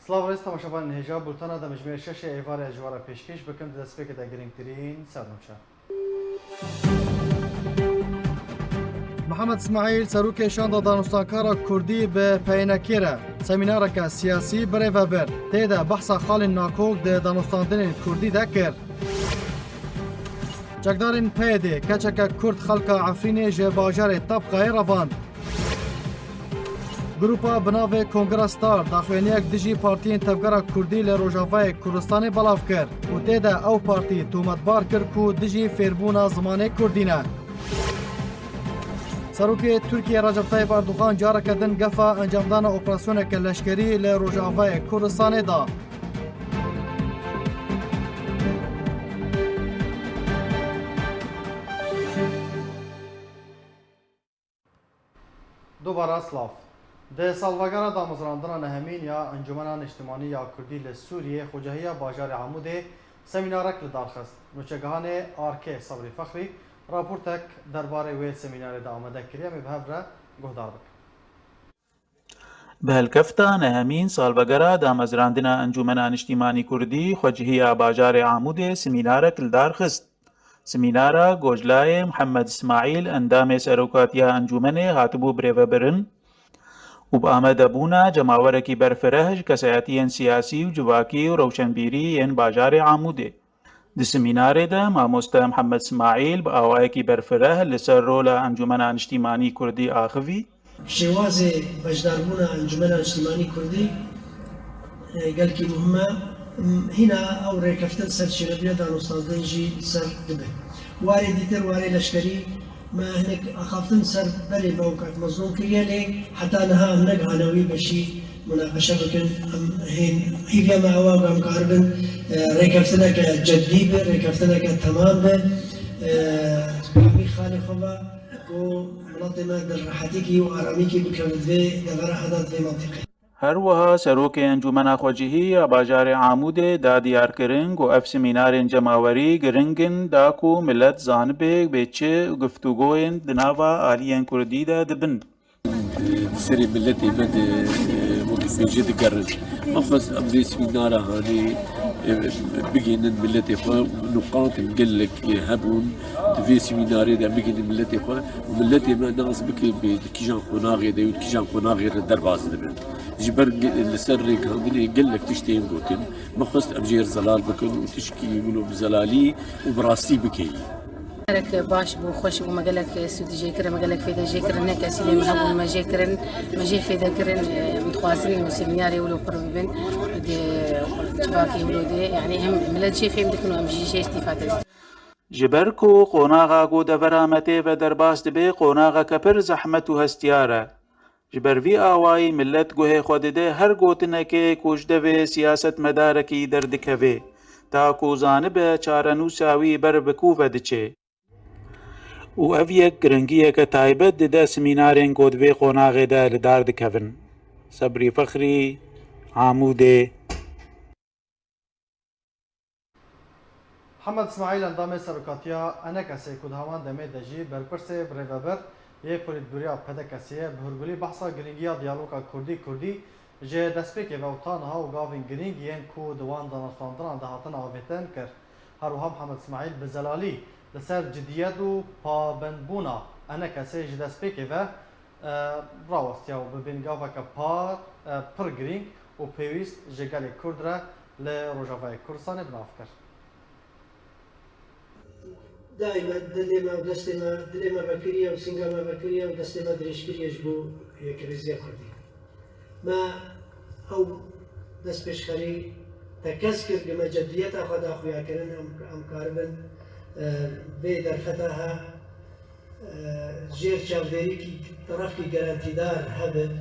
سلااو ڕێز تەماشەبان هێژا بولتەنە دەمەژمێر 6 ئێوارە ژوارە پێشکەش بکەم دەستپێکەدا گرنگترین سەرنوچە. محەممەد اسماعیل سەرۆکێشاندا دانوستانکارە کوردی بە پەیەنەکێرە سەمینارەکە سیاسی برێڤەبەر تێدا بەحسا خاڵین ناکۆک دە دانوستاندنên کوردی دەکرد. Çekdarên peyedê keçeka Kurd xelka Efrînê ji bajarê Tabqayê revand. Grupa bi navê Kongrestar daxuyaniyek dijî partiyên Tevgera Kurdî li Rojavayê Kurdistanê belav kir û tê de ew partî tûmetbar kir ku dijî fêrbûna zimanê Kurdî ne. Serokê Tirkiye Recep Tayyip Erdogan careke din gefa encamdana operasyoneke leşkerî li Rojavayê Kurdistanê da. دوباره سلاف ده سالوگرا دامزراندنا نهمین یا انجمنان اجتماعی یا کردی لسوریه خوجهیا باجار عموده سمینارک لدارخست نوچگهان آرکه صبری فخری راپورتک درباره وید سمینار دا آمده کریم بهبره گهدار بک بهالكفتا نهمين سالبقرا دامزراندنا انجمنان اجتماعي كردي خوجهيا باجار عموده سمينارك لدار خست سمینارا گۆژلای محەممەد اسماعیل ئەندامێ سەرۆکاتیە ئەنجومەنێ هاتبوو برێڤەبرن و بە ئامادەبوونا جەماوەرێکی بەرفرەهژ کەسایەتیەن سیاسی و جوواکی و ڕەوشەنبیری یەن باژارێ عامودێ. دی سمینارێدا مامۆستا محەممەد اسماعیل بە ئاوایەکی بەرفرەه لەسەر ڕۆلە ئەنجومەنان نیشتیمانی کوردی ئاخوی شێوازێ بەشداربوونا ئەنجومەنان نیشتیمانی کوردی گەلکی مهمە هنا ئەو ڕێکەفتن سەرچێنەبیە دانوستاندنجی سەر دەبێت. وارێ دیتر وارێ لەشکەری ما هەنێک ئاخافتن سەر بەرێ بەو کات مەزلوم کردە لێ حتا نەها ئەم نەگهانەوەی بەشی مناقەشە بکەن هیڤێمە ئەوە بەمکار بن ڕێکەفتنەکە جەددی بێ ڕێکەفتنەکە تەمام بێ کامی خالی خۆبە بۆ وڵاتێمە دەرڕەحەتێکی و ئارامیکی بکەوێ دەبەرە هەدات بێ مەنتیقی. هەروەها سەرۆکێ ئەنجومەنا خۆجیهی یا باژارێ عامودێ دا دیارکردن و ئەف سمینارên جەماوەری گرنگن داک و ملەت زانبێک بێچێ و گفتوگۆیên di nava aliyên Kurdî de dibin. Serê milletê me de wekî pêjê digerin. Mexwest em vê semînara hanê bigînin milletê xwe nuqatên gelek hebûn di vê semînarê de bigînin milletê xwe û milletê me nas bike bê di kîjan qonaxê de û di kîjan qonaxê re derbas dibin. Ji ber li ser rêkhandinê gelek tiştên gotin mexwest em jê zelal bikin û tişkî bi zelalî û bi rastî bike. لك باش بو خوش بو مقالك سودي جيكرن مقالك فيدا جيكرن هناك اسيلي مهبون ما جيكرن ما جي فيدا كرن متخوازين وسيميناري ولو قربين دي تباكي ولو دي يعني هم ملاد شي فيهم دكنو هم جي استفاده جبركو قوناغا گو دەڤەرامەتێ بە دەرباس دەبێ قۆناغەکە پڕ زەحمەت و هەستیارە جبەروی ئاوایی ملت گوهێ خۆ دەدێ هەر گۆتنەکێ کوژ دەوێ سیاست مەدارەکی دەردکەوێ تاکو زانبە چارەنووساوی بەر بکوڤە دچێ و ev yek giringiyeke taybet dide semînarên godvê qonağê de li dar dikevin. Sebrî Fexrî, Amûdê. محەممەد اسماعیل ئەندامێ سەرۆکاتیە ئەنەکەسێ ku di hevan demê de jî berpirsê birêveber yê polîtbûriya pedekesiye bi hûrgulî behsa giringiya diyaloga Kurdî ji destpêkê ve taniha û gavên giring yên ku di wan danostandina de hatin avêtin kir. Herwiha محەممەد اسماعیل bi zelalî li ser ciddiyet û pabendbûna enekesê ji destpêkê ve rawestiya û bi bêngaveke pir girîng û pêwîst ji gelê Kurd re li Rojavayê Kurdistanê binav kir. دائما دلێمە و دەستێمە دلێمە بەکریە و سنگەمە بەکریە و دەستێمە درێژکریەش بۆ یەکریزیە کوردی. ما ئەو دەست پێشخەری تەکەس کرد گەمە جەددیەتە خۆدا خویاکردن ئەم کار بن بێ دەرفەتەها ژێر چاودێریکی تەرەفی گەرانتیدار هەبێت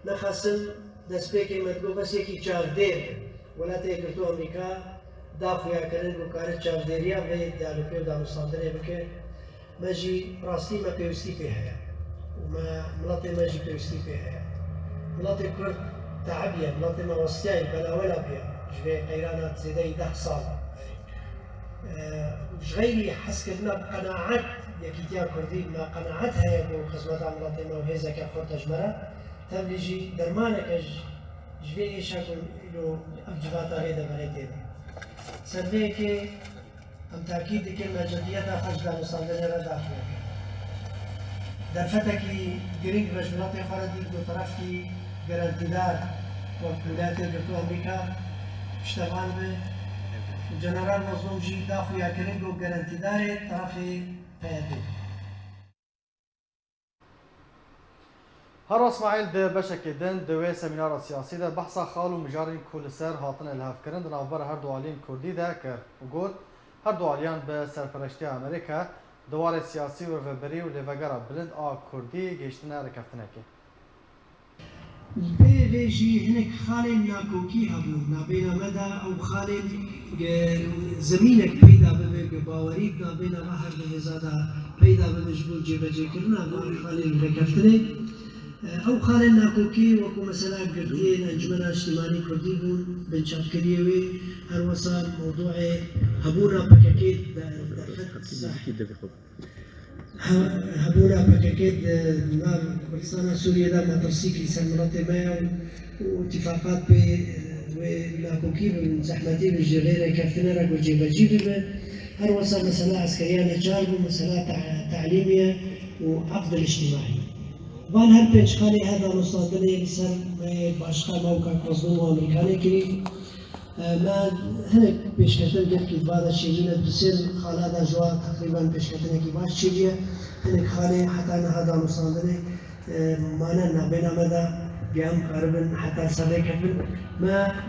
نەخواستم دەستپێکی مەدگۆ بەسێکی چاودێر وڵاتە یەکگرتووە ئەمریکا داخویاکردن و کارە چاودێریە بێ دیالۆگی و داموستاندنێ بکرد مەژی ڕاستی مە پێویستی پێ هەیە وڵاتی مەژی پێویستی پێ هەیە وڵاتی کورد تەعەبیە وڵاتی مەوەستیایی بەلاوەلا پێ ژێ قەیرانە زێدەی 10 ساڵ غيري حسكرنا بقناعات يكيتيا كردي ما قناعات هي بو خدمات عملاتنا وهيزا كخور تجمرة تبليجي درمانك جوی ایشا رو افجواتا هیده برای سرده که هم تاکید دکر مجدیت خجدان و ساندنه را داخل در فتح کی گرینگ مجموعات خاردی دو طرف کی گارانتیدار وقت ولایت گرتو امریکا اشتغال به جنرال مظلوم جی داخل یا گرینگ و گارانتیدار طرف پیاده هر اسماعیل ده بشک دن دوی سمینار سیاسی ده بحثا خال و مجارین کل سر هاتن الهاف کرن دن افبر هر دو عالین کردی ده کر و گوت هر دو عالیان به سرپرشتی امریکا دوار سیاسی و رهبری و لیوگرا بلند آ کردی گشتنه رکفتنه که ویجی هنک خالین ناکوکی هبون نابینا مدا او خالین زمینک پیدا ببه باوری نابینا هر به زاده پیدا ببه جبور جبجه کرنا او خالین رکفتنه او خالین ناکوکی وکو مثلا گردیه انجمن اجتماعی کردی بون بنچاف کریوی هر وسا موضوع هبونا بککید در فتح هبونا بكاكيد نار كردستان سوريا دا مترسيكي سمرات ما واتفاقات ولاكوكي زحمتي بالجغيرة كافتنا راك وجيب جيب هر وصل مسألة عسكرية نجار ومسألة تعليمية وعقد الاجتماعي. وان هر بيش خالي هذا مصادرة بسر باشقا موقع مظلوم وامريكاني كري ما هناك بيشكتن قلت كي بعض الشيء من الدسير خالد جوا تقريبا بيشكتن كي بعض الشيء هناك خالي حتى أنا هذا مصادرة ما أنا بين مدى قام قربن حتى صار كفن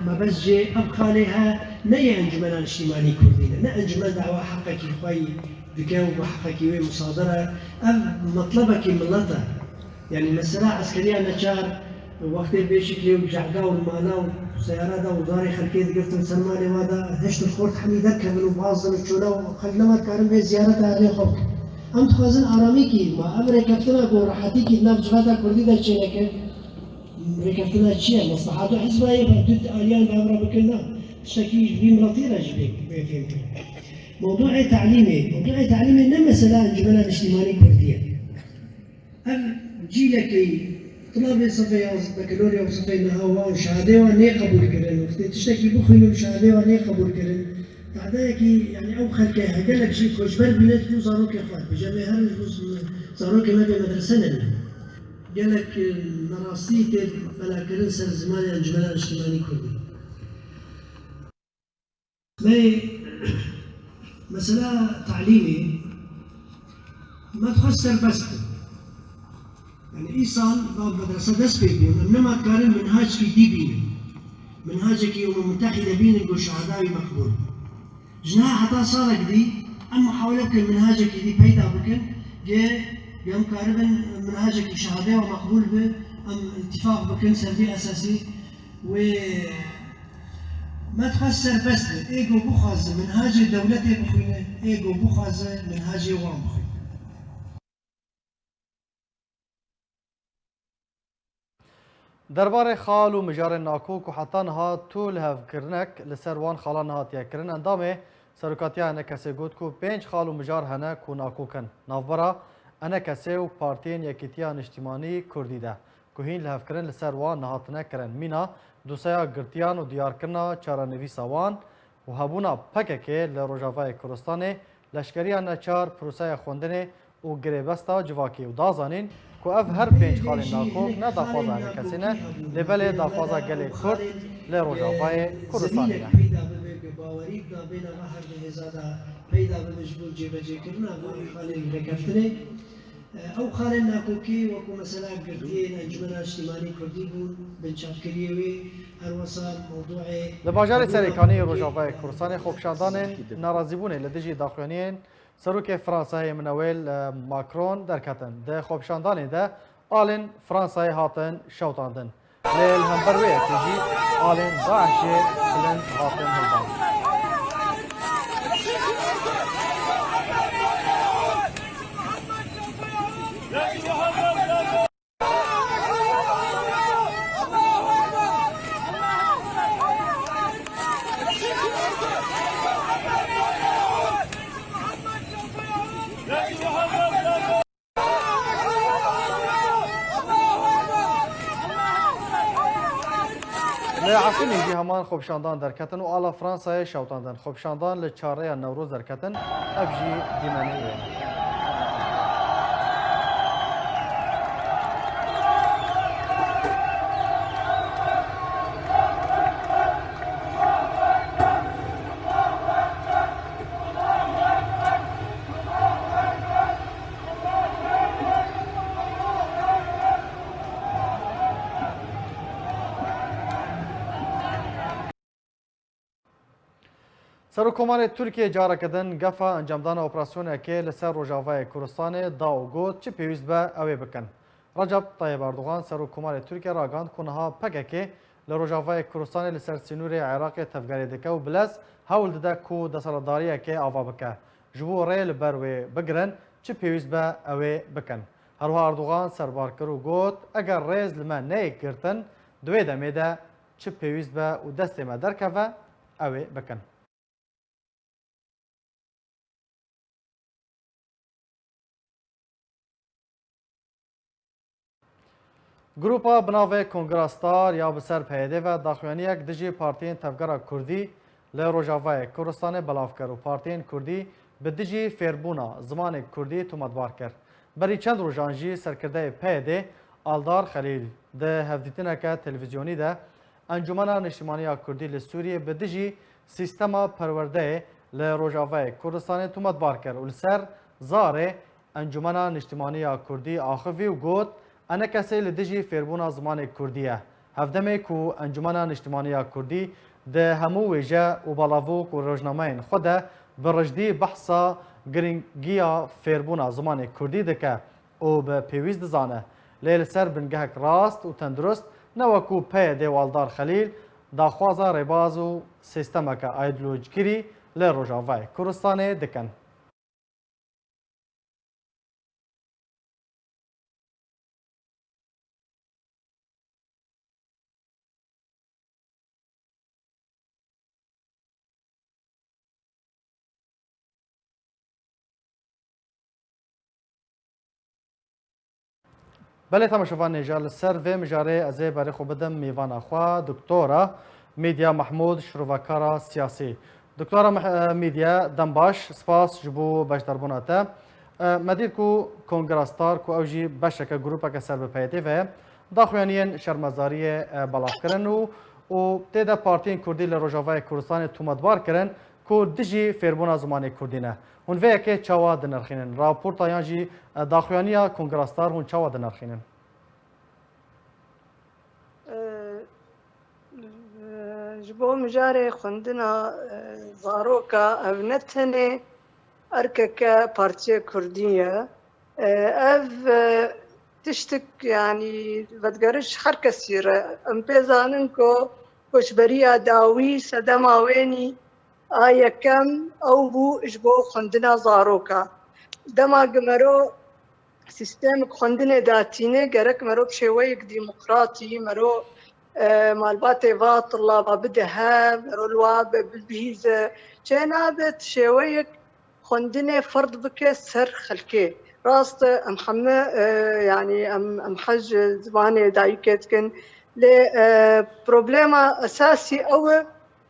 ما بس جي أبقى عليها نيا أنجمن الاجتماعي كردينا نا أنجمن دعوة حقك خوي ذكاء وحقك ومصادرة مطلبك ملته يعني مسألة عسكرية نشار وقت بيشكل وجعقة والمانا وسيارة وزاري خلكيت قلت مسلماني وهذا هشت الخورت حميدك كمل وبعض الشولا وخلنا ما تكرم في زيارة عليه خبك أم تخزن آراميكي ما أمر كفتنا جو راحتي كي ناب جفاتا كردي دا شيء ركفتنا شيء مصلحات حزبية بدود آليان بأمر بكنا شكي بمرطيرة جبيك بفهمت موضوع تعليمي نما مسألة انجمن الاجتماعي كردية أم جيلك طلاب صفي بكالوريا وصفي نهاوة وشهادة واني قبول كرن وقت تشتكي بخيل وشهادة واني قبول كرن بعدها يعني أو خلك قال لك شيء كوجبر بنات كل صاروك إخوان بجمع هرج صاروك ما بمدرسة لنا قال لك نراستي بلا كرن سر زمان انجمن الاجتماعي كردي ما مسألة تعليمي ما تخسر بس يعني إيصال باب مدرسة دس بيكون إنما كارن منهاج كي دي بين منهاج كي متحدة بين نقول شهداء مقبول جناح حتى صارك دي أما محاولة المنهاج كي دي بيدا بكن جاء يوم كارن منهاج كي شهداء ومقبول به أم اتفاق بكن سردي أساسي و ما تخسر بس إيجو بخاز منهاج دولتي بخينة إيجو بخاز منهاج وام بخينة درباره خال و مجار ناکوک و حتی نها طول هف کرنک لسر وان خالا نهاتیا کرن اندامه سرکاتیا انه کسی گود کو 5 خال و مجار هنه کو ناکوکن نافبرا انه کسی و پارتین یکیتیان اجتماعی کردی ده که هین لهف کرن لسر وان نهاتنه کرن مینا دوسایا گرتیان و دیار کرنا چارانویسا وان و هبونا پککه لروجاوای کردستانه لشکریان نچار پروسای خوندنه و گریبستا جواکی و دازانین کو اف هر 5 خال ناکوک نه دافاز انه کسی نه لبله دافاز گلی کرد لروجاوای کردستانی نه باوری دا بین هر به زاده پیدا به مجبور جبجه کرنا و خالین رکفتنه او خالین ناکوکی و کو مثلا گردیه انجمن اجتماعی کردی بود بنچاف کریوی هر وسا موضوع لباجار سرکانی روجاوای کردستان خوبشاندان ناراضی بونه لدیجی داخلینین سروک فرانسای منویل ماکرون درکتن ده خوبشاندان ده آلین فرانسای هاتن شوتاندن لیل همبروی تجی آلین داعشی بلند هاتن هلبان لعاصمه جی همان خوبشاندان درکتن و آلا فرانسای شوتاندن خوبشاندان لچاره نوروز درکتن افجی دیمانی سرکومان ترکیه جارا کردن گفا انجامدان اپراسیون که لسر روجاوای کردستان دا و گوت چه پیوست به اوی بکن. رجب طیب اردوغان سرکومان ترکیه راگاند کنها پکه لروجاوای کردستان لسر سینور عراق تفگاری دکه و بلز هول دده کو دسالداریه که آوا بکه. جبو ریل بروی بگرن چه پیوست به اوی بکن. هروها اردوغان سربار کرو گوت اگر ریز لما نیک گرتن دوی دمیده چه پیوست به و دست ما درکه و اوی بکن. گروپا بناوی کنگراستار یا بسر پیده و داخوانیک دجی پارتین تفگرا کردی لروجاوای کردستان بلاف کرد و پارتین کردی به دجی فیربونا زمان کردی تومدبار کرد. بری چند روزانجی سرکرده پیده آلدار خلیل ده هفدیتنه که تلویزیونی ده انجمن نشتیمانی کردی لسوریه به دجی سیستما پرورده لروجاوای کردستان تومدبار کرد و لسر زاره انجمن نشتیمانی کردی آخوی و گوت انا کسی لدیجی فیربونا زمان کردیه هفدمه کو انجمن اجتماعی کردی ده همو ویجه و بالاوک و روزنامه‌ین خود برجدی بحثا گرینگیا فیربونا زمان کردی دکه او به پیویز دزانه لیل سر بنگهک راست و تندرست نوکو پی دیوالدار خلیل داخوازا ریباز و سیستمک ایدلوجگیری لروجاوای کردستان دکن. بله تماشاوان نجار سر و مجاره از برای خوب بدم میوان اخوا دکتورا میدیا محمود شروکارا سیاسی دکتورا میدیا دنباش سپاس جبو باش دربوناته مدیر کو کنگراستار کو اوجی باشک گروپا که سر بپیده و داخوانین شرمزاری بلاف کرن و تیدا پارتین کردی لروجاوای کردستان تومدبار کرن کو دجی فیربونا زمان کردینه هون وی که چاوا دنرخینن راپورتا یانجی داخوانیا کنگراستار هون چاوا دنرخینن جبو مجاري خندنا زاروكا ابنتني اركك بارتيا كردية اف تشتك يعني بتقرش حركة سيرة ام بيزاننكو كشبريا داوي سدما ويني آية كم او بو جبو خندنا زاروكا دما قمرو سيستم خندنا داتينه قرك مرو بشويك ديمقراطي مرو مالباتي فات الله بدها رولواب بالبيزة جنابت شويك خندني فرض بك سر خلكي راست محمد يعني ام حج زماني دايكت كن ل بروبليما اساسي او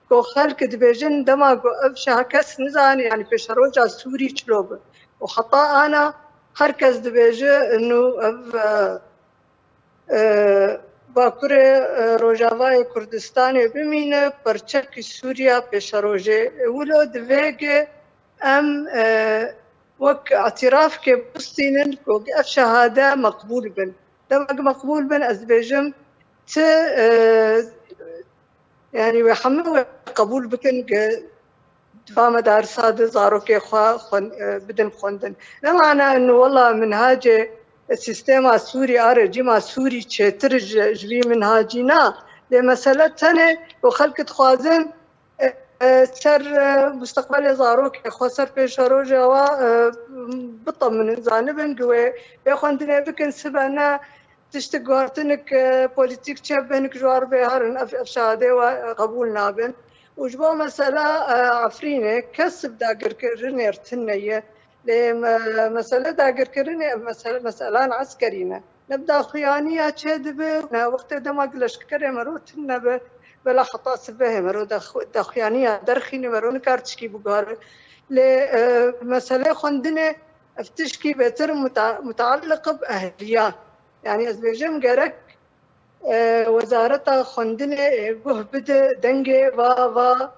كو خلك دبيجن دما كو افشا كس نزاني يعني في شروجا سوري شلوب وخطا انا هركز دبيجه انه باکوره روجاوای کردستان بمینه پرچک سوریا پیش روجه ولو دویگه ام وک اعتراف که بستینن که اف شهاده مقبول بن دماغ مقبول بن از بیجم ت يعني ويحملوا قبول بكن دفاع مدارسات زاروكي بدن خوندن لا معنى انه والله منهاجه السيستم السوري رجيم سوري تشترج جلي منهاجينا لمسألة تانية وخلق خوازن سر مستقبل زاروك خسر في شروجة و بطمن زانبن قوي بيخوندنا بكن سبنا تشتقارتنك بوليتيك تشبنك جوار بهارن افشاده وقبول نابن وجبو مسألة عفرينة كسب داقر كرنير تنية مسألة داقر كرنية مسألة عسكرية نبدأ خيانية تشدب وقت دماغ لشكر مروت النبى بلا خطأ سبه مرو دخيانية درخيني مرو نكارتشكي بقار لمسألة خندنة افتشكي بتر متعلقة بأهلية يعني أزبيجم جرك وزارة خندنة جه بده دنجة و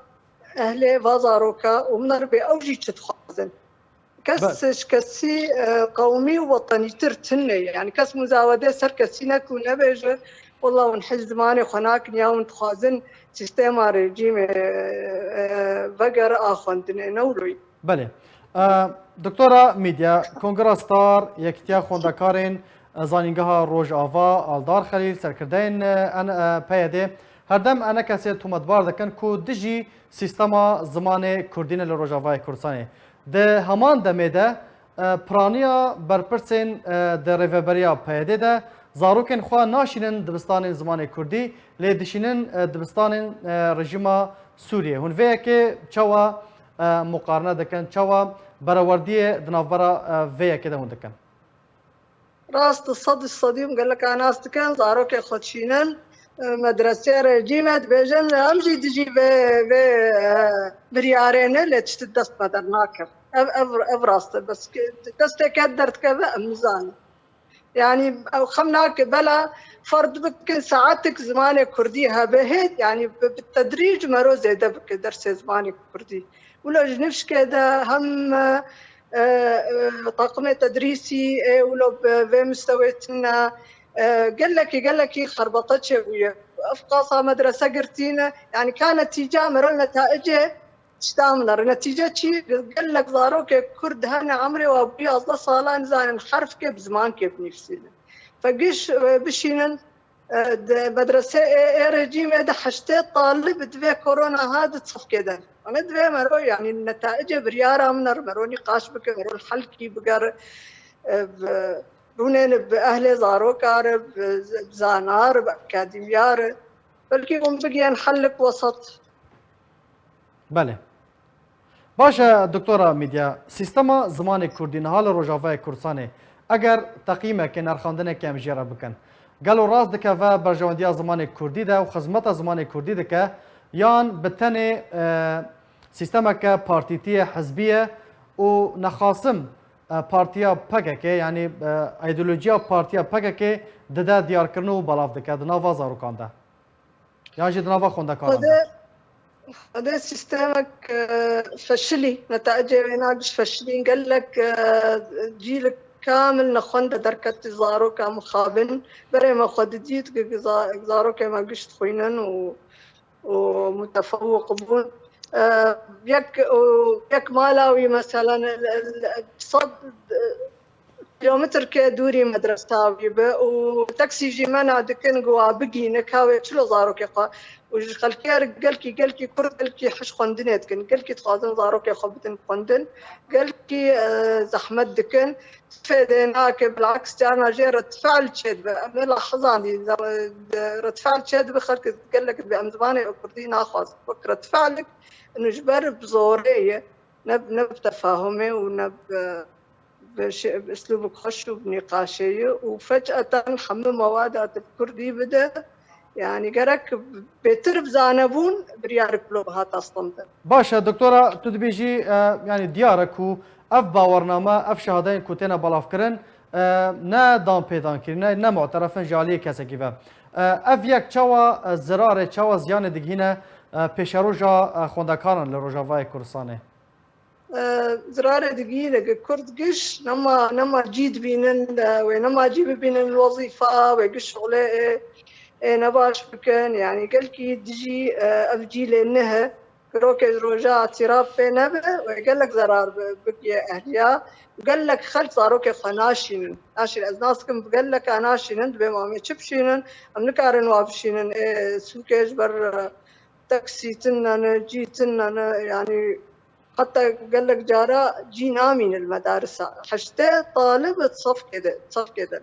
أهل وزاروكا ومنر بأوجي تتخازن كسش كسي قومي ووطني ترتني يعني كس مزاودة سر كسينك ونبيج والله ونحج زماني خناك نياون تخازن سيستم رجيم بقر آخوندن نولوي بله دکتۆرە میدیا کۆنگرەستار یەکتیا خوندەکارên زانینگەها ڕۆژئاوا ئالدار خەلیل سەرکردەیەن پەیەدێ هەردەم ئەنە کەسێ تومەتبار دەکەن ku dijî sîstema zimanê Kurdî ne li Rojavayê Kurdistanê. Di heman demê de piraniya berpirsên di rêveberiya peyedê de zarokên xwe naşînin dibistanên zimanê Kurdî lê dişînin dibistanên rejîma Sûriyê. Hûn vê yekê çawa muqarene dikin, çawa berawerdiyê di navbera vê yekê de hûn dikin. راست الصديق قال لك أنا أستكان زاروك خدشينن مدرسة رجيمة بيجن أمشي تجي بريارين اللي تشتدست مدرناكر أفراست بس تستكدرت كذا ميزان يعني خمناك بلا فرد بك ساعتك زماني كرديها بهيد يعني بالتدريج مرو زيادة بك درس زماني كردي ولا جنفش كده هم طاقم تدريسي ولو بمستويتنا قال لك خربطتش افقاصة مدرسة قرتينا يعني كانت نتيجة مر النتائج تشتامنا نتيجة شيء قال لك ضاروك كرد هنا عمري وابوي اصلا صالان زان حرف كيف زمان كيف نفسينا فقش بشينا مدرسة رجيم ده حشتي طالب دفي كورونا هذا تصف كده أنا دفي مرو يعني النتائج بريارة منر مرو نقاش بك مرو الحلقي بقر بونين بأهل زاروكار بزانار بأكاديميار بلكي هم بقي نحلق وسط بله باشه دکتۆرە میدیا سیستەما زمانی کوردی نها لە ڕۆژاوای کورسانê ئەگەر تەقیمێکی نرخاندنێکی ئەم ژێرە بکەن گەل و ڕاست دکە بە بەرژەوەندیە زمانی کوردی دا و خزمەتە زمانی کوردی دکە یان بتەنێ سیستەمەکە پارتیتیە حزبیە و نەخاسم پارتیا پەکێکێ یعنی ئایدۆلۆجیا پارتیا پەکێکێ دەدا دیارکردن و بەڵاو دکە di nava zarokanda yan jî di nava xwendekaran هذا سيستمك فشلي نتائجه ناقش فشلي قال لك جيلك كامل نخوند دركت زارو كمخابن بري ما خدجيت زارو كما قشت خوينن ومتفوق بون يك مالاوي مثلا صد كيلومتر كدوري مدرسة وتاكسي جي منع دكن قوا بقي نكاوي شلو زارو كيقا وخلكي قالكي كرد قالكي حش خندنت كن قالكي تخازن زارو كي خبتن خندن قالكي زحمت دكن فديناك بالعكس انا جي رد فعل شد ملاحظاني رد فعل شد بخلك قال لك بامزباني كردي ناخذ رد فعلك انه جبر بزوريه نب تفاهمي ونب باسلوبك خش وبنقاشيه وفجاه حمل مواد الكردي بدا يعني قرك بترب زانبون بريارك لو هات اصلا باشا دكتوره تو دبيجي يعني ديارك و اف باورنامه اف شهادين كوتينا بلافكرن نا دام بيدان كرنا نا معترفن جالي كسكي اف يك چوا زراره چوا زيان دگينه پيشروجا خوندكارن لروجاواي كورسانه زراره دقيقة كرد قش نما جيد بينن ونما جيب بين الوظيفة وقش شغله نباش بكن يعني قال كي تجي أفجي لأنها كروك روجا اعتراف نبه وقال لك زرار بكي أهليا وقال لك خلت صاروك خناشين ناشين أزناسكم قال لك أناشين بمامي تشبشين أمنكارن وابشين سوكيج بر تاكسي تنن جي تنن يعني حتى قال لك جارا جينا من المدارس حشتي طالب تصف كده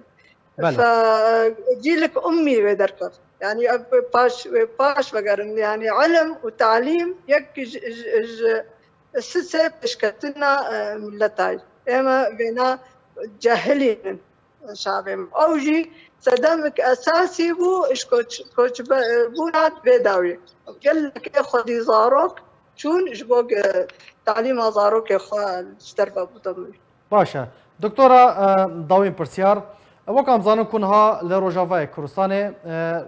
فجيلك امي بدركر يعني باش بقرن يعني علم وتعليم يك السلسله بشكتنا ملتاي اما بينا جاهلين شعبي أوجي صدمك أساسي بو إيش كوتش بونات بداوي قال لك خدي زاروك شون إيش بوق تعليم زاروك إخوة الشتربة بطمي باشە دکتۆرە داوین پرسیار وەکم زانم کوونها لە ڕۆژاوای کوردستانê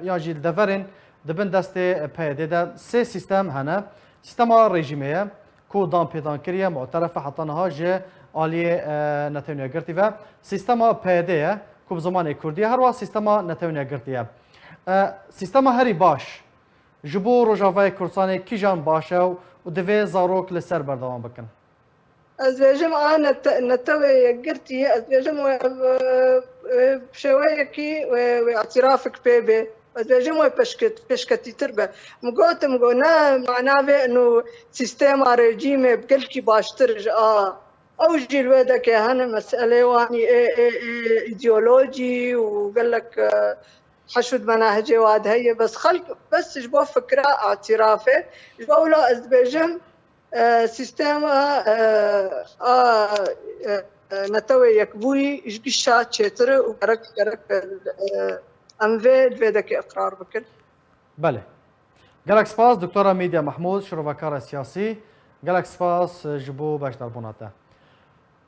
یان jî deverên dibin destê PYD de sê sîstem hene sîstema rejîmê ku danpêdankiriye muterefe heta niha ji aliyê netewniya girtî ve sîstema PYD ye ku bi zimanê Kurdî her wa sîstema netewniya girtî ye. Sîstema herî baş ji bo Rojavayê Kurdistanê kîjan baş e û divê zarok li ser berdewam bikin. أزواجم أنا نتوي قرتي أزواجم بشويكي واعترافك بيبي أزواجم بشكتي تربة مقونا معناه إنه سيستم رجيم بكلكي باشترج أو جي الوادك هنا مسألة واني إيديولوجي وقال لك حشود مناهجي واد هي بس خلق بس جبوا فكرة اعترافه جبوا له أزواجم سیستما نتوی یکبوی جگشا چتر و کرک اموال ویدک اقرار بکن. بله. گلک سپاس دکتورا میدیا محمود شروعکار سیاسی گلک سپاس جبو باشدار بوناته.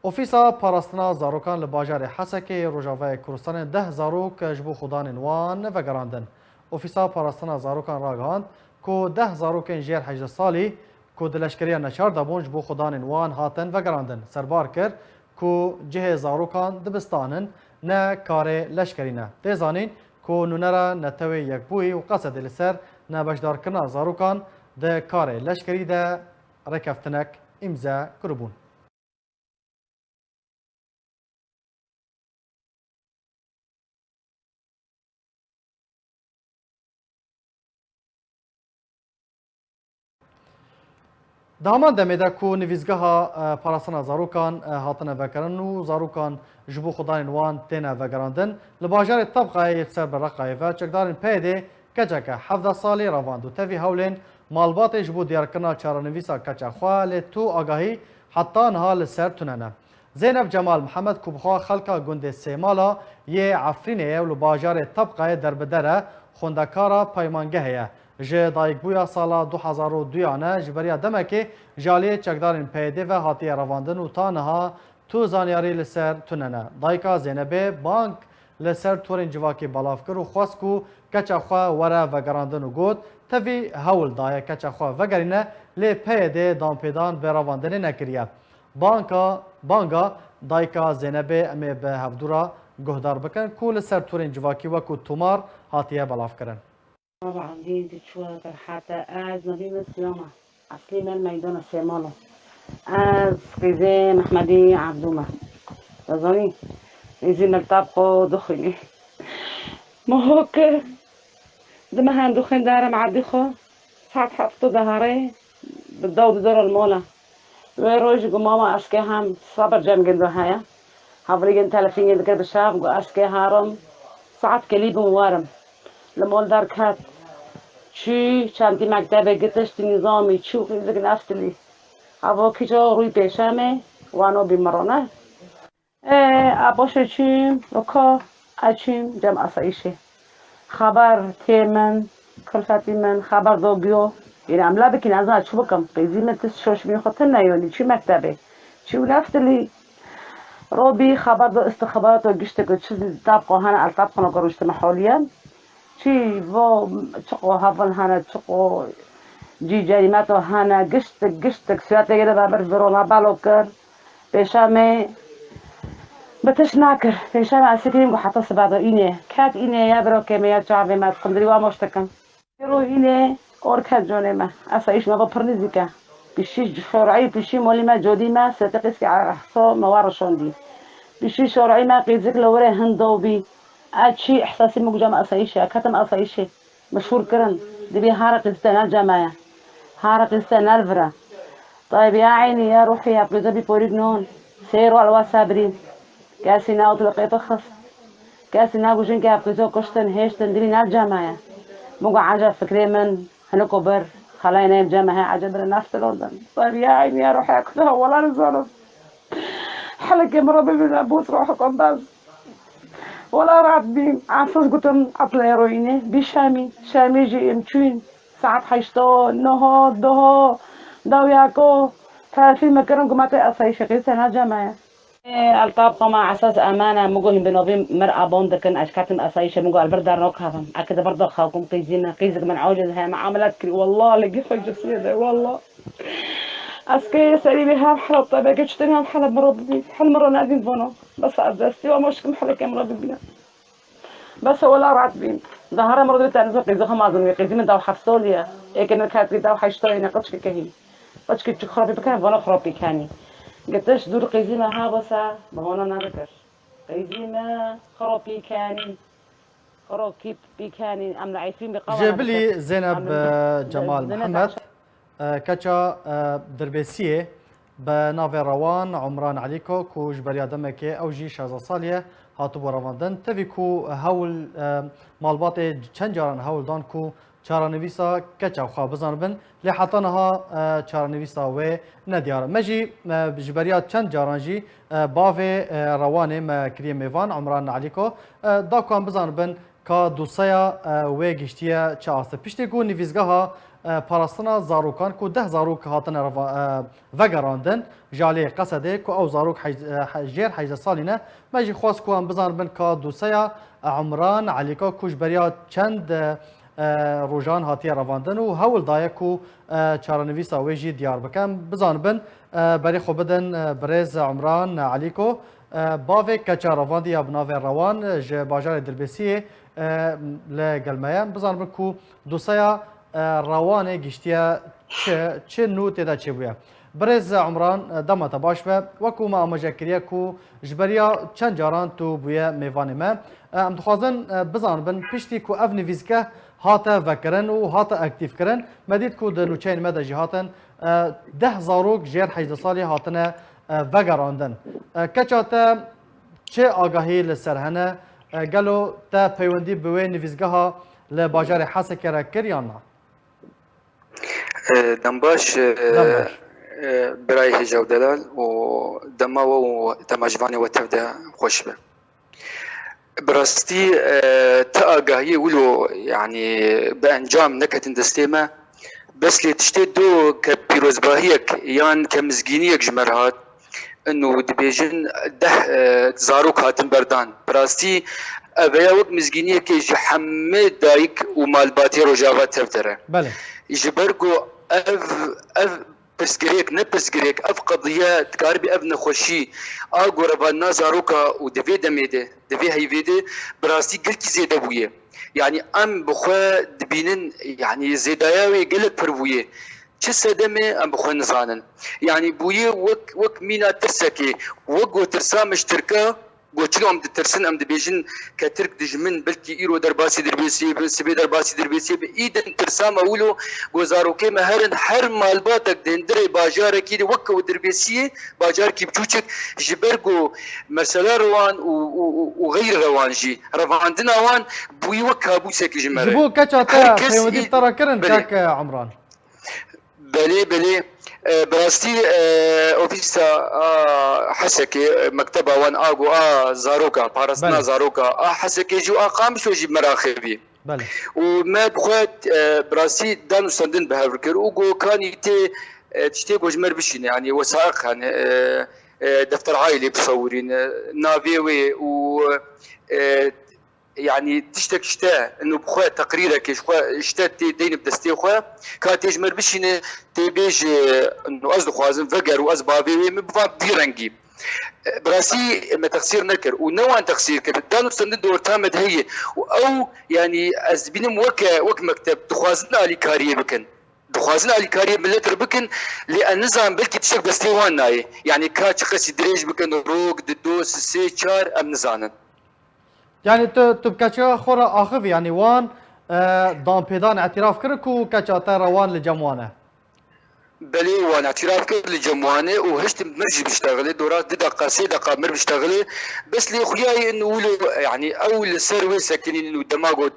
اوفیسا پاراستنا زاروکان لباجار حسکی روجاوای کوردستان 10 زاروک جبو خودان وان و گراندن. اوفیسا پاراستنا زاروکان راگهاند کو 10 زاروکن جیر 18 سالی کو دلشکریان نچار دابونج بو خودان وان هاتن و گراندن سربار کر کو جه زاروکان دبستانن نه کار لشکرینه تزانین کو نونرا نتوی یکبوی و قصد لسر نه بشدار کرنا زاروکان ده کار لشکری ده رکفتنک امضا کربون. دامان دمیده کو نویزگاه پاراستنا زاروکان هاتنه وکرن و زاروکان جبو خدان وان تینه وگراندن لباجار طبقه سر برقه و چکدارن پیده کچکه 17 سالی رواند و تفی هولین مالبات جبو دیارکنا چارنویسا کچه خواه لتو آگاهی حتی نها لسر توننه. زینب جمال محمد کوبخوا خلقا گنده سیمالا یه عفرینه و لباجار طبقه در بدره خوندکارا پیمانگه هیه. جه دایک بویا سالا 2002 جبریا دمکی جالی چکدارین پیده و هاتی رواندن و تانها تو زانیاری لسر توننه. دایکا زینبه بانک لسر تورین جواکی بلافکر و خواسکو کچا خواه وره و گراندن و گود تفی هول دای کچا خواه و گرینه لی پیده دان پیدان به رواندن نکریه. بانگا دایکا زینبه امی به هفدورا گهدار بکن کو لسر تورین جواکی وکو تومار هاتیه بلافکرن. طبعا دي شوية حتى از مدينة سلامة أصلي من ميدان السيمانة از قيزي محمدي عبدومة تظني إذا نلتقو دخلي ما هوك دم هان دخن دارم عديخو ساعت حطو دهاري بالدود دور المولى ويروج ماما أشكي هم صبر جام جندو هيا هفريجن تلفين يذكر بالشاب قو أشكي هارم ساعت كليب موارم لمول دار كات چی چندی مکتب گتشت نظامی چی فیزیک نفتلی هوا کجا روی پیشمه وانو بیمارانه اباشه چیم رکا اچیم جمع اسایشه خبر تیمن کلفتی من خبر دوگیو یعنی عمله بکن از نه چی بکم قیزی متس شوش میخواد نیونی چی مکتبه چی نفتلی روبی خبر دو استخبارات و گشته که چیزی طبقه هنه الطبقه نگروشت محالیه چی و چقو هفن هنه چقو جی جریمت هنه گشت سویت دیگه بابر ورونا بالو کر پیشمه بتش نکر پیشمه اسکریم گو حتی سبادو اینه کات اینه یا برو که میاد چاوی مد قندری و مشتکم رو اینه اور کات جونه ما اسایش ما با پرنیزی که بیشی شرعی بیشی مولی ما جودی ما ستقیس که احسا موارشوندی بیشی شرعی ما قیزک لوره هندوبی أشي إحساسي مقجمة أصيشة كتم أصيشة مشهور كرن دبي هارق استنال جماعة هارق استنال فرا طيب يا عيني يا روحي يا بلوزبي بوريجنون سيروا على واسابرين كاسينا وتلقيت خص كاسينا وجين كاب بلوزو كشتن هيشتن دبي نال جماعة مقع عجب فكري من هنكبر خلاينا الجماعة عجب نفس الأردن طيب يا عيني يا روحي أكثر ولا نزارف حلقة مرة ببنا بوت روحكم بس ولا رعبين عصر قلتم عطل هيرويني بشامي شامي جي يمشين ساعات حيشتو نهار دها داوياكو ففي مكان قمت أصي شقي سنة جماعة الطابقة مع أساس أمانة مقولهم بنوبين مرأة بوندكن أشكاتن أصيشة مقول البردار نوكها أكيد برضه خاكم قيزين قيزك من عوجزها معاملات كري والله لقي فجر سيدة والله أسكي سري بها محل طيبة كتشتريها محل مرضي حل مرة نادين بونو بس أدستي ومش محل كم مرضي بنا بس ولا راتبين ظهر مرضي تاني زوج زوج ما أظن قيزين داو حفصوليا إيه كنا كاتب داو حيشتري نقطش كهي قطش كتش خرابي بكان فانا خرابي كاني قداش دور قيزيمة هابسة بهونا نذكر قيزيمة خرابي كاني خرابي بكاني أم عايشين بقوة جبلي زينب جمال محمد كچا دربسیه به ناو روان عمران علیکو کو جبریا دمکه او جی 16 سالیه هاتو براندن توی کو هول مالبات چند جاران هول دان کو چارانویسا کچا خوا بزنبن لحتانها چارانویسا و ندیار مجی جبریا چند جاران جی باو روان ما کری میوان عمران علیکو دا کان بزنبن کا دوسیا و گشتیه چه آسته پیشتی کو نویزگاه پاراستنا زاروکان کو 10 زاروک هاتن وگراندن جالی قصده کو او زاروک جیر 18 سالینه مجی خواست کو ام بزن بن کا دوسیا عمران علیکا کوش بریا چند روجان هاتی رواندن و هول دایه کو چارنویسا ویجی دیار بکن بزن بن بری خو بدن برز عمران علیکو باوی کچا رواندی ابناو روان ج باجار دربسی لگلمه بزن بن کو دوسیا روانه گشتیا چه نوت دا چه بویا برز عمران دمت باش و وکو ما مجکریه کو جبریا چند جاران تو بویا میوان ما ام دخوازن بزان بن پشتی کو اف نویزکه هاتا وکرن و هاتا اکتیف کرن مدید کو در نوچین مده جی هاتن 10 زاروک جیر 18 سالی هاتنه وگراندن کچاتا چه آگاهی لسرهنه گلو تا پیوندی بوی نویزگه ها لباجار حسکره کریان دمباش برای هجاو دلال و دما و تماجوانی و تبدا خوش به براستی تاگاهی ولو يعني بانجام نكت دستيما بس لي تشتي دو كبيروز باهيك يان كمزجينيك جمرهات انه دبيجن ده زاروك هاتن بردان براستي ابيا وقت مزجينيك كيجي حمد دايك ومالباتي رجاوات تفتره بله جبرقو اف بسكريك نبسكريك اف قضيه تكاربي اف نخوشي اغور بانا زاروكا ودفي دميده دفي هيفيده براستي قلتي زيده بويه يعني ام بخوا دبينن يعني زيداياوي قلت برويه چه سدمه ام بخوا نزانن يعني بويه وك مينا ترسكي وقو ترسا مشتركه قوتشلو ام ترسن ام دبيجن كترك دجمن بلكي ايرو درباسي دربيسي سبي درباسي دربيسي بايدن ترسام اولو غوزاروكي مهرن حر مالباتك دندري باجاركي وكو دربيسي باجار كي بچوچك جبرغو مثلا روان وغير روان جي رواندنا وان بوي وكا بوسك جمره جبو كچاتا پیوندی ترا کرن کاک عمران بلي براستي اوفيسا حسكي مكتبه وان اغو زاروكا بارسنا زاروكا حسكي جو قامش وجي مراخبي بله وما بخوات براسي دانو سندن بهافركر وغو كان تي تشتي جمر بشين يعني وثائق يعني دفتر عائلي بصورين نافيوي و يعني تشتك شتاء انه بخوا تقريرك شتاء دين بدستي خوا كانت يجمر بشين تبيج انه از خوازن فقر واز بابي مبفا بيرنجي براسي ما تقصير نكر ونوع تقصير كر دانو سند دور تامد هي او يعني از بينم وك مكتب تخوازنا علي كاريه بكن دخوازنا علي كاريه ملتر بكن لان نظام بلكي تشك دستي وان يعني كاتش خسي دريج بكن روك ددوس سي چار ام نزانن يعني تبكاتشا خورا اخف يعني وان دان بيدان اعتراف كركو كاتشا روان لجموانه بلي وانا اعتراف كر لجموانه وهشت مرجي بيشتغل دورات دقيقه 6 دقائق مر بيشتغل بس لي خوياي انه ولو يعني اول سروي ساكنين انه دماغه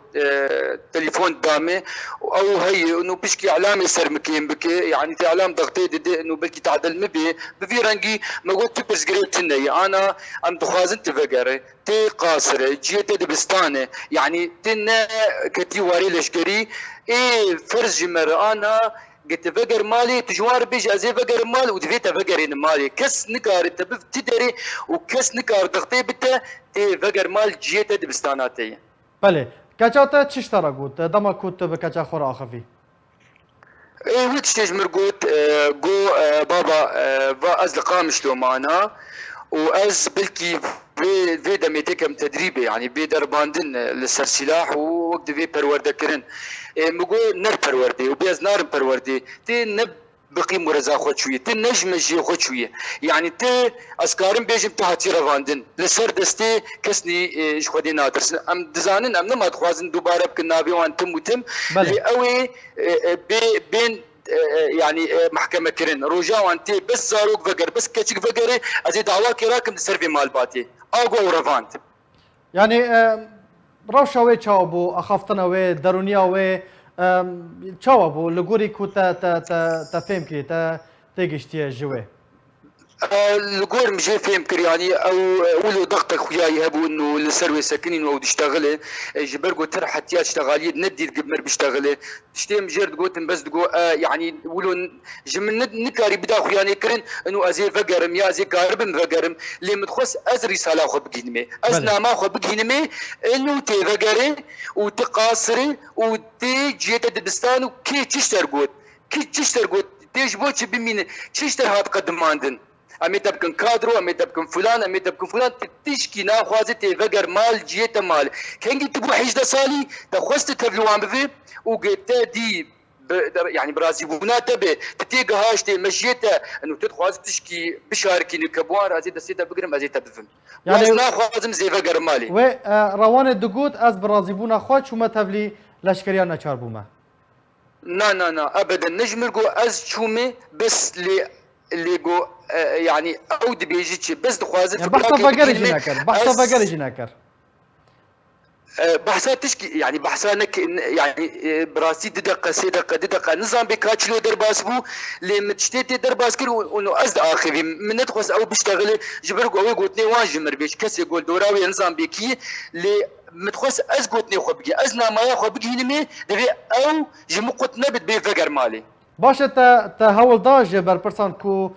تليفون دامه او هي انه بشكي علامه سر مكين بك يعني تي علام ضغطي انه بلكي تعدل مبي بفيرانجي ما قلت بس قريت انا ام دخازن تفقره تي قاصره جيت دبستانه يعني تنا كتي واري لشقري ايه فرز جمر انا قلت فقر مالي تجوار بيجي ازي فقر مال ودفيت فقرين مالي كس نكار تبف تدري وكس نكار تغطي بتا تي فقر مال جيت دبستاناتي بله كاچاتا چشترا قوت دما كوت بكاچا خورا اخفي ايه وتشتج مرقوت جو بابا با اصدقاء مشلو معنا واز بلكي في دميتكم تدريبي يعني بدرباندن لسر سلاح ووقت في برورده كرن مقو نر بروردي وبيز نار بروردي تي نب بقي مرزا خود شويه تي نجم جي خود شويه يعني تي اسكارم بيجم تهاتي رواندن لسر دستي كسني ايش خدي ناترس ام دزانن ام ما تخوازن دوباره بكنابي وانتم وتم لقوي بين يعني محكمة كرين روجا وانتي بس زاروك فقر بس كتشك فقري ازي دعوا كراكم سيرفي مال باتي اغو ورفانت يعني روشا وي تشاوبو اخافتنا وي درونيا وي تشاوبو لغوري كوتا تا فهم كري تا تيجشتي جوي الجور مجي فهم كر يعني او ولو ضغط خوياي يهبوا انه السروي ساكنين او تشتغل جبرقو ترح حتى تشتغالي ندي قبل بيشتغل تشتي مجرد قوت بس دقو يعني ولو جمن نكاري بدا خوياني كرن انه ازي فقرم يا ازي كاربم فقرم لي متخص از رساله خو بقينمي ازنا ما خو بقينمي انه تي فقري وتقاصري وتي جيت دبستان وكي تشتر قوت كي تشتر قوت تيج بوتش بمين تشتر هات قدماندن امي تبكن كادرو امي تبكن فلان امي تبكن فلان تشكي ناخوازي تفقر مال جيت مال كان قلت بو حيجده صالي تخوست تبلوان بفي وقلت دي يعني برازي بنات به تتيقى هاشتي مشيتها انه تدخواز تشكي بشاركي نكبوان ازي دسيتا بقرم ازي تبفم يعني ناخوازم زي فقر مالي و روان الدقوت از برازي بونا خوات شو ما تبلي لشكريانا چاربوما نا ابدا نجمرقو از شومي بس اللي جو يعني اود بيجي بس دخوازي يعني بحثا فقري جناكر بحثا فقري جناكر بحثا تشكي يعني بحثانك يعني براسي دقة نظام بكاتشلو درباسبو لما تشتيتي درباسكر وانه ازد اخذي من ندخل او بيشتغل جبرق او قلتني واجمر بيش كس يقول دوراوي نظام بكي لي متخص از قلتني خو بقي ازنا ما ياخو بقي نمي دبي او جمقت نبت بي فقر مالي باشه تا هول داج برپرسان کو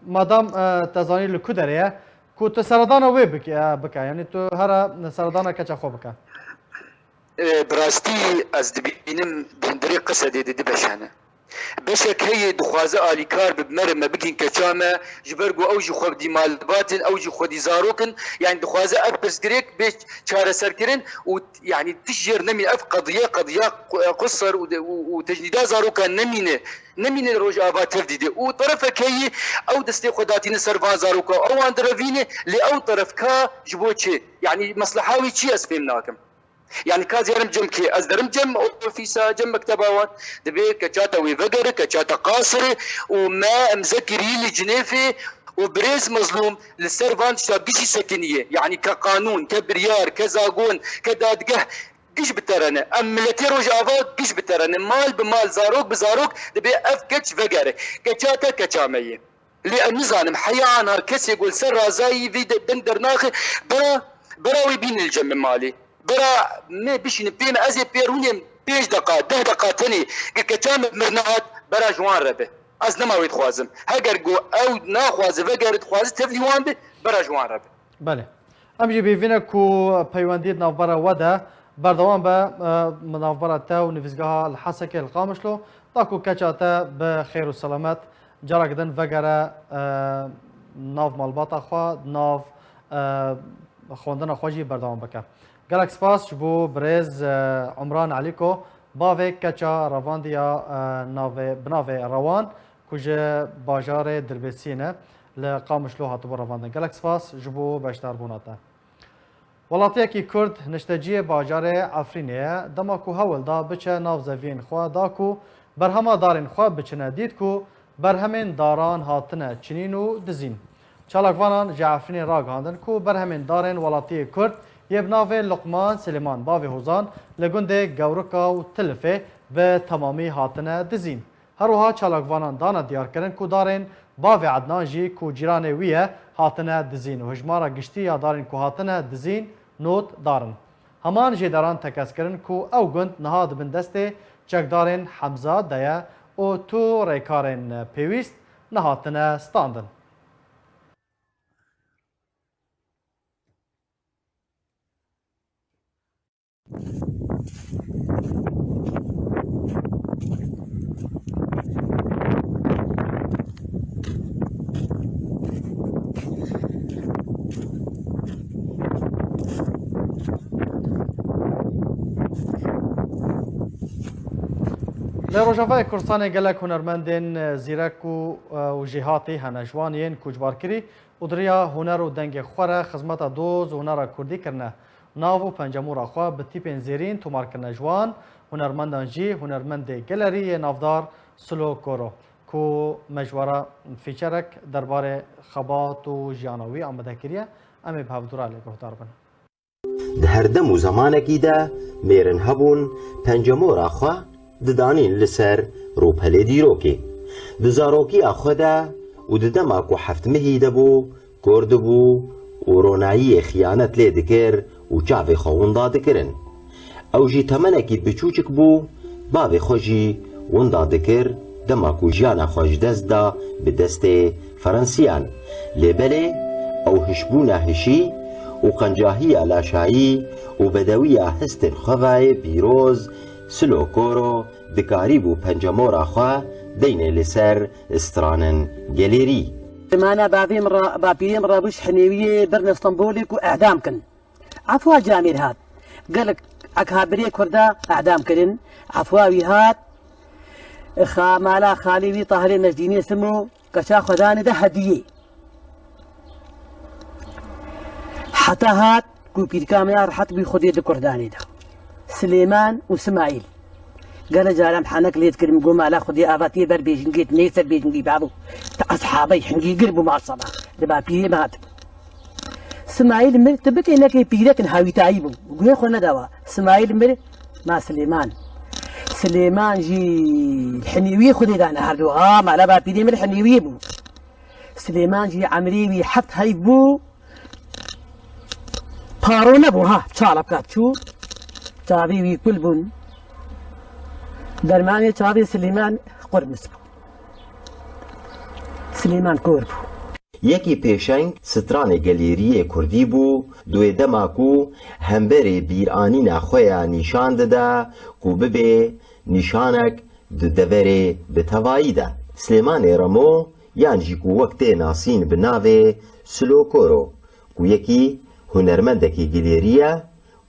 مادام تزانی لکودره کو تو سردان وی بک یعنی تو هر سردان کچا خو بک براستي از دبينم بندري قصدي دي بشانه بشك هي دخوازه اليكار بمر ما بكين كشامه جبرقو اوجي خو دي مالباتن اوجي خو دي زاروكن يعني دخوازه ابس جريك بيش شار سركرن ويعني تجر نمي اف قضيه قصر وتجنيدا زاروكا نمينه روج افا تفديدي وطرفك هي او دستي خداتين سرفا زاروكا او اندرفينه لاو طرف كا جبوتشي يعني مصلحاوي تشي اسفهمناكم يعني كاز يرم جم كي ازدرم جم اوفيسا جم مكتباوات دبي كشاتا ويفقر كشاتا قاصر وما مذكري لجنيفي وبريز مظلوم للسيرفانت شابيشي سكنيه يعني كقانون كبريار كزاقون كدادقه قش بترنه املتي روج افات قش بترنه مال بمال زاروك بزاروك دبي افكتش فقر كشاتا كشاميه لان نظام حياه نهار كس يقول سر رازاي في دندر ناخي براوي بين الجم مالي برا ما بيش نبين ازي بيرونيم 5 دقائق 10 دقائق تاني كتام مرنات برا جوان ربه از نما ويت خوازم هاجر جو او ناخواز فقر تخواز تفلي وان به برا جوان ربه بله امجي بيفينا كو بيوانديد نافبرا ودا بردوان با منافبرا تا ونفزقها الحسكه القامشلو تاكو كاتشاتا بخير والسلامات جراكدن فقر ناف مالباتا خوا ناف خواندن خواجي بردوان بكا گلک سپاس بو برز عمران علیکو باوی کچا رواندیا بناوی روان کجا باجار دربسینه لقامشلو هاتبو رواندن گلک سپاس جبو بشتر بوناتا ولاتیا کی کرد نشتجی باجار افرینه دما کو هول دا بچه ناو زوین خوا دا کو برهما دارین خواب بچنه دید کو برهمین داران هاتنه چنین و دزین. چالاکوانان جعفرین را گاندن کو برهمین دارین ولاتی کرد یبناوه لقمان سلیمان باوی هوزان لگنده گورکا و تلفه به تمامی هاتنه دزین. هروها چالاکوانان دانا دیار کرن کو دارین باوی عدنان جی کو جیران ویه هاتنه دزین و هجمارا گشتی یا دارین کو هاتنه دزین نوت دارن. همان جداران تکس کرن کو او گند نهاد بن دسته چکدارین حمزه دیا و تو ریکارین پیویست نهاتنه ستاندن. لروجاوای کورسان گلک هنرمندین زیرک و جهاتی هنجوانین کوچبار کری و دریا هنر و دنگ خوره خدمت دوز هنر کردی کرنه ناو و پنجمورا خوا به تیپین زیرین تومار کرنه جوان هنرمندان جی هنرمند گلری نافدار سلو کورو کو مجوره فیچرک درباره خبات و جیانوی آمده کریه امی بهودورا لگهدار بن. در دم و زمانکی ده میرن هبون پنجمورا خوا ددانین لسر روپل دیروکی دزاروکی اخوده و ددما کو حفت مهی دبو کرد بو و رونایی خیانت لی دکر و چاوی خووندا دکرن او جی تمنکی بچوچک بو باوی خوشی وندا دکر دما کو جیانا خوش دست دا به دست فرانسیان لبله او هشبونا هشی و قنجاهی لاشایی و بدوی هستن خواه بیروز سلو کورو دکاری بو پنجمورا خواه دین لسر استرانن گلیری معنا بابيم رابش حنيوية برن اسطنبولك واعدام كن عفوا جامير هاد قالك اكابري كردا اعدام كن عفواوي هاد مالا خاليوي طاهري نجديني اسمه كشا خداني ده هديه حتى هاد كو بيركاميا رحت بي خدي الكرداني ده سليمان واسماعيل قال جارم حنك ليت كريم قوم على خدي افاتي بر بيجنجيت نيسر بيجنجي بعضو اصحابي حنجي قربوا مع الصباح دبا بيري مات اسماعيل مر تبك انك بيرك هاوي تعيبو وقول خونا دوا اسماعيل مر مع سليمان جي الحنيوي خدي دانا هردو ما على بابيري مر حنيوي بو سليمان جي عمريوي حط هايبو بارو نبو ها شالب كاتشو تابي كل بن درماني تابي سليمان قرمس سليمان كوربو یکی پیشنگ ستران گلیری کردی بو دوی دماکو همبری بیرانی نخویا نشان داده کو ببه نشانک دوری به توایی ده سلیمان رمو یانجی کو وقت ناسین بناوه سلو کورو کو یکی هنرمندکی گلیریه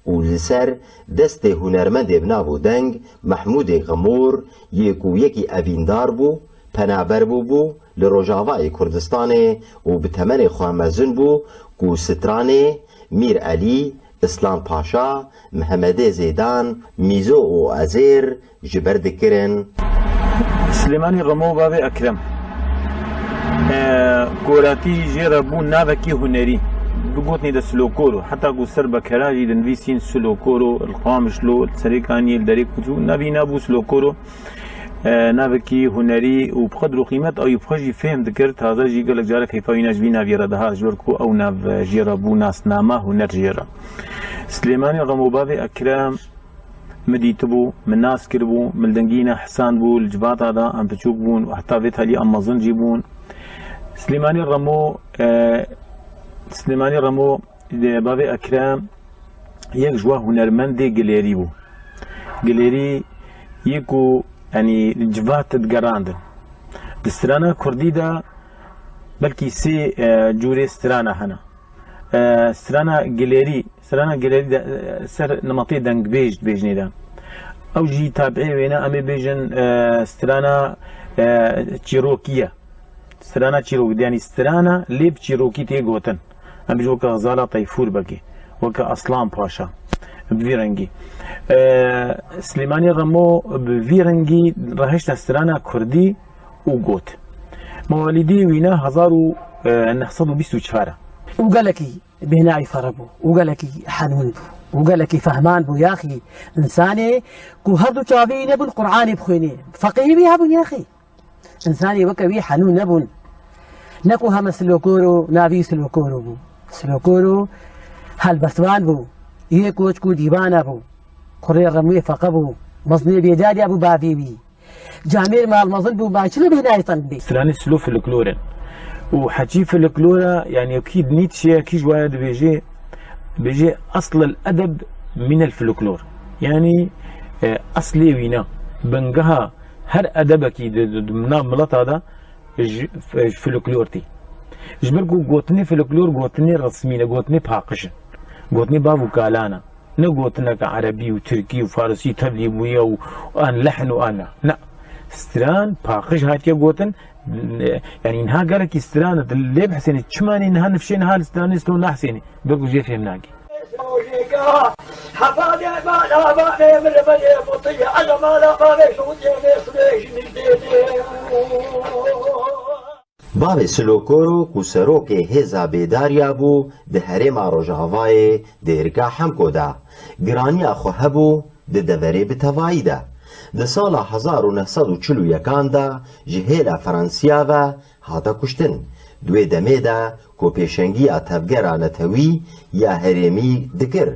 و لسر دست هنرمند بناو دنگ محمود غمور یکو یکی اویندار بو پنابر بو لروجاوای کردستان و به تمن خوامزن بو کو ستران میر علی اسلام پاشا محمد زیدان میزو و ازیر جبرد کرن سليماني رمو بابي أكرم كوراتي جيربون نابكي هنري بقوتني دا سلوكورو حتى قو سربا كراجي دنفيسين سلوكورو القامشلو السريكاني الدريك نبي نابو سلوكورو نابكي هنري وبقدر قيمة أو يبخجي فهم ذكرت هذا جي قالك جارك هيفاوي ناجبي نافيرا دها جوركو أو ناف جيربو ناس ناما هنر جيرا سليماني رمو بابي أكرم مديتبو من ناس كربو من دنجينا حسان بو الجبات هذا أم بتشوك بون وحتى بيتها لي أمازون جيبون سليماني رمو بابي أكرم يك جوا هنرمندي جليري بو جليري يكو يعني الجبات تتقراندن بسترانا كردي دا بلكي سي جوري سترانا هنا سترانا جليري دا سر نمطي دنگ بيجني دا او جي تابعي وينا امي بيجن سترانا تشيروكية سترانا تشيروك يعني سترانا ليب تشيروكي تيغوتن ام بيجو وكا غزالة طيفور بكي وكا اصلان باشا بوی رنگی سلیمانی رمو بوی رنگی رهشت سترانا کردی و گوت مواليدي وينا 1924 وقال لك بناء فربو وقال لك حنون بو وقال لك فهمان بو يا اخي انساني كو هردو تشافي نبو القران بخويني فقيه بيها بو يا اخي انساني وكوي حنون نبون نكو هم سلوكورو نابي سلوكورو بو سلوكورو هالبرتوان بو يكوش كو ديبانا بو قرية رموية فقبو مصني بيدادي ابو بابيبي جامير مال مظل بو باكر بهناي طنبي سلاني سلو فلكلورن وحكي فلكلورا يعني اكيد نيتشه كي جوايا بيجي اصل الادب من الفلكلور يعني اصلي وينا بنقها هر ادبك من ملط هذا فلكلورتي جبركو قوتني فلكلور قوتني رسمينا قوتني باقشن قوتني بابو كالانا نقوتنا كعربي وتركي وفارسي تبلي بويا وان لحن وانا لا استران باقش هاتيا قوتن يعني انها قالك استران اللي بحسيني تشماني انها نفشين هال استران يستو لا حسيني بقوا جي فهمناكي حفاظي ما لا باني من بني مطيع انا ما لا باني شوتي باوی سلوکورو کو سروک هزا بیداریا بو ده هرما روجاوای درگا حمکو دا گرانی اخو هبو ده دوری بتوایی دا ده سال 1941 دا جهیل فرانسیا و هاتا کشتن دوی دمه دا کو پیشنگی اتفگرا نتوی یا هرمی دکر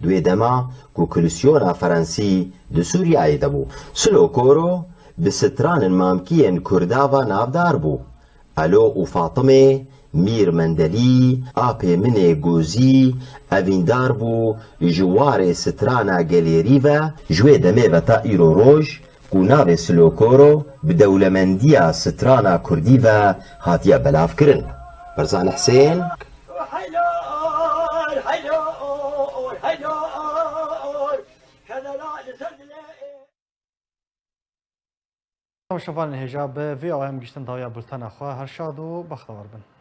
دوی دما کو کلسیون فرانسی ده سوریای دبو سلوکورو بستران مامکین کرداوا نافدار بو الو و فاطمه میر مندلی آپی من گوزی اویندار بو جوار سترانا گلیری و جوی دمه و تا ایرو روش گوناو سلوکورو بدولمندیا سترانا کردی و هاتیا بلاف کرن برزان حسین شوفان الهجاب في او ام گشتن داویا بلتن اخوا هر شاد و بختور بن